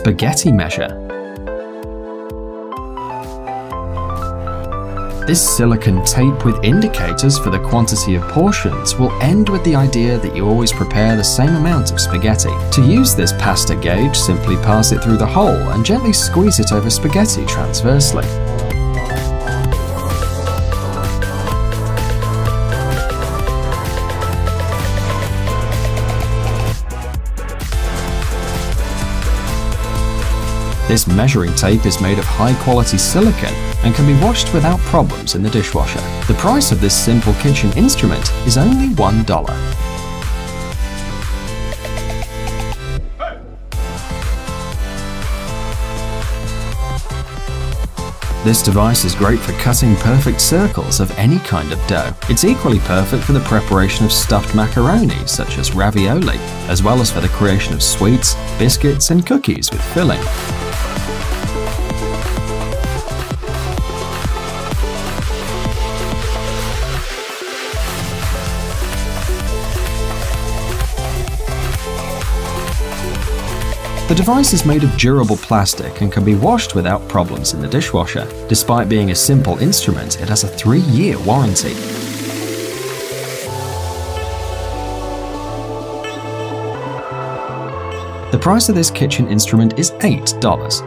Spaghetti measure. This silicone tape with indicators for the quantity of portions will end with the idea that you always prepare the same amount of spaghetti. To use this pasta gauge, simply pass it through the hole and gently squeeze it over spaghetti transversely. This measuring tape is made of high-quality silicone and can be washed without problems in the dishwasher. The price of this simple kitchen instrument is only $1. This device is great for cutting perfect circles of any kind of dough. It's equally perfect for the preparation of stuffed macaroni, such as ravioli, as well as for the creation of sweets, biscuits, and cookies with filling. The device is made of durable plastic and can be washed without problems in the dishwasher. Despite being a simple instrument, it has a 3-year warranty. The price of this kitchen instrument is $8.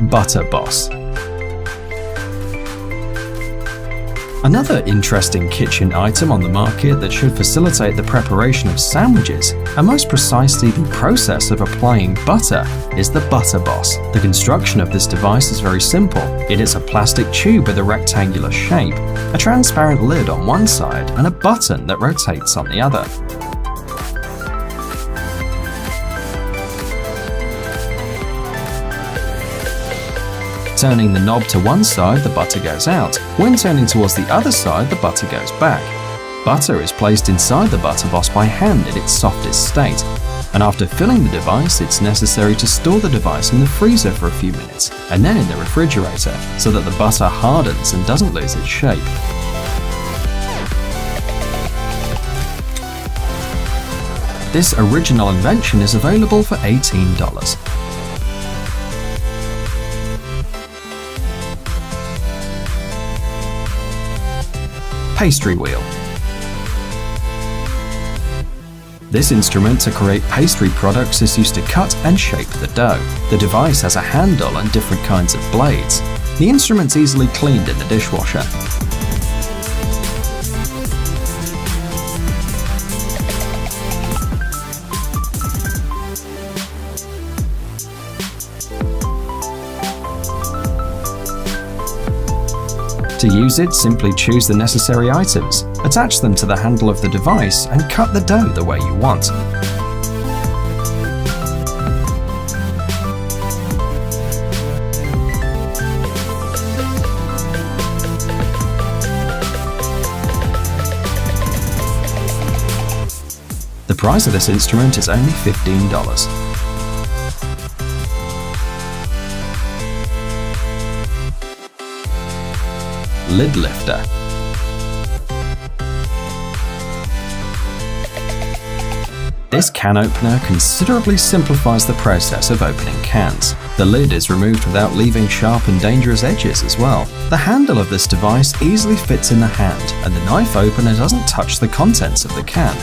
Butter Boss. Another interesting kitchen item on the market that should facilitate the preparation of sandwiches, and most precisely the process of applying butter, is the Butter Boss. The construction of this device is very simple. It is a plastic tube with a rectangular shape, a transparent lid on one side, and a button that rotates on the other. Turning the knob to one side, the butter goes out. When turning towards the other side, the butter goes back. Butter is placed inside the Butter Boss by hand in its softest state. And after filling the device, it's necessary to store the device in the freezer for a few minutes, and then in the refrigerator, so that the butter hardens and doesn't lose its shape. This original invention is available for $18. Pastry wheel. This instrument to create pastry products is used to cut and shape the dough. The device has a handle and different kinds of blades. The instrument's easily cleaned in the dishwasher. To use it, simply choose the necessary items, attach them to the handle of the device, and cut the dough the way you want. The price of this instrument is only $15. Lid lifter. This can opener considerably simplifies the process of opening cans. The lid is removed without leaving sharp and dangerous edges as well. The handle of this device easily fits in the hand, and the knife opener doesn't touch the contents of the can.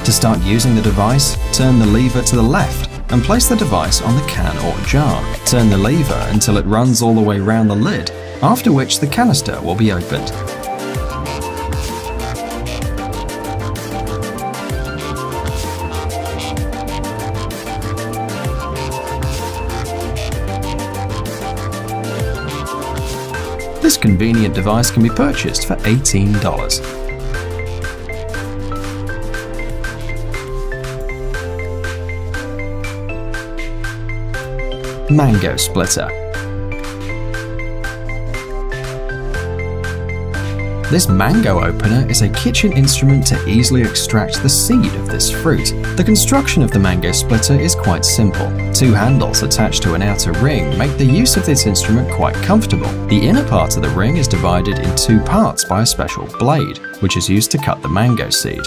To start using the device, turn the lever to the left and place the device on the can or jar. Turn the lever until it runs all the way around the lid, after which the canister will be opened. This convenient device can be purchased for $18. Mango splitter. This mango opener is a kitchen instrument to easily extract the seed of this fruit. The construction of the mango splitter is quite simple. Two handles attached to an outer ring make the use of this instrument quite comfortable. The inner part of the ring is divided in two parts by a special blade, which is used to cut the mango seed.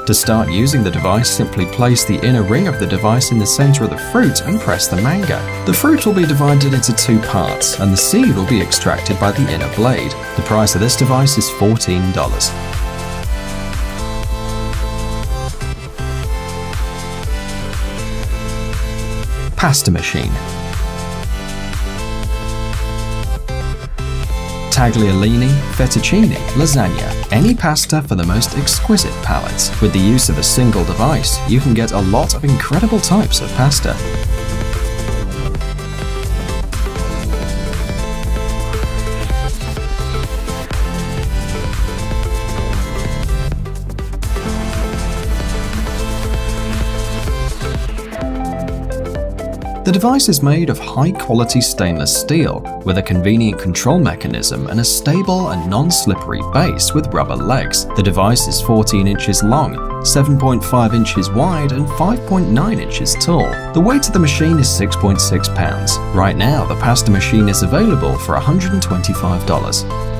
To start using the device, simply place the inner ring of the device in the center of the fruit and press the mango. The fruit will be divided into two parts, and the seed will be extracted by the inner blade. The price of this device is $14. Pasta machine. Tagliolini, fettuccine, lasagna, any pasta for the most exquisite palates. With the use of a single device, you can get a lot of incredible types of pasta. The device is made of high-quality stainless steel with a convenient control mechanism and a stable and non-slippery base with rubber legs. The device is 14 inches long, 7.5 inches wide and 5.9 inches tall. The weight of the machine is 6.6 pounds. Right now, the pasta machine is available for $125.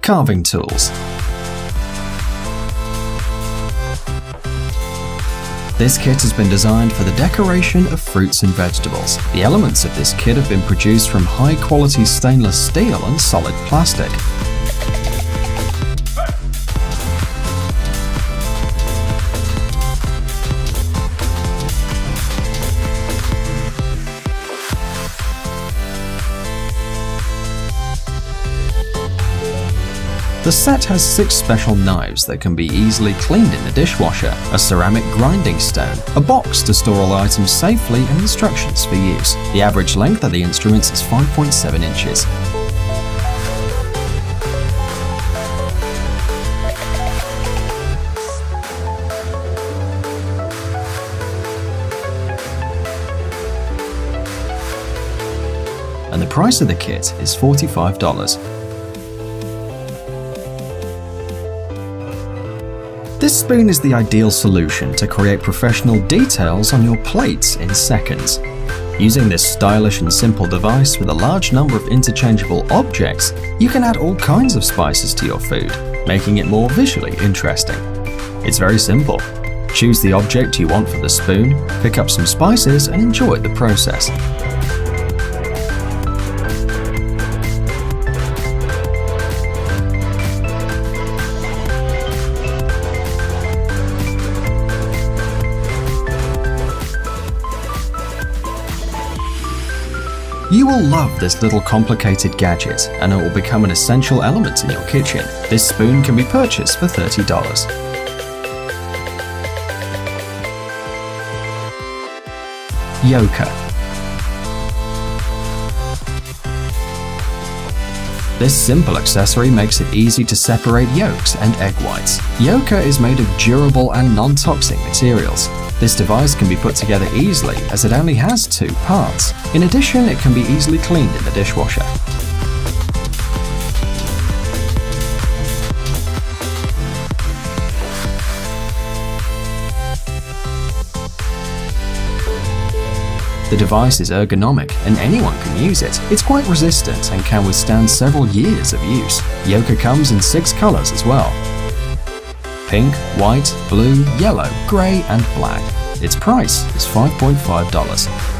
Carving tools. This kit has been designed for the decoration of fruits and vegetables. The elements of this kit have been produced from high-quality stainless steel and solid plastic. The set has 6 special knives that can be easily cleaned in the dishwasher, a ceramic grinding stone, a box to store all items safely, and instructions for use. The average length of the instruments is 5.7 inches. And the price of the kit is $45. This spoon is the ideal solution to create professional details on your plates in seconds. Using this stylish and simple device with a large number of interchangeable objects, you can add all kinds of spices to your food, making it more visually interesting. It's very simple. Choose the object you want for the spoon, pick up some spices, and enjoy the process. You will love this little complicated gadget, and it will become an essential element in your kitchen. This spoon can be purchased for $30. Yolker. This simple accessory makes it easy to separate yolks and egg whites. Yolker is made of durable and non-toxic materials. This device can be put together easily as it only has 2 parts. In addition, it can be easily cleaned in the dishwasher. The device is ergonomic and anyone can use it. It's quite resistant and can withstand several years of use. Yolker comes in 6 colors as well: pink, white, blue, yellow, grey and black. Its price is $5.5.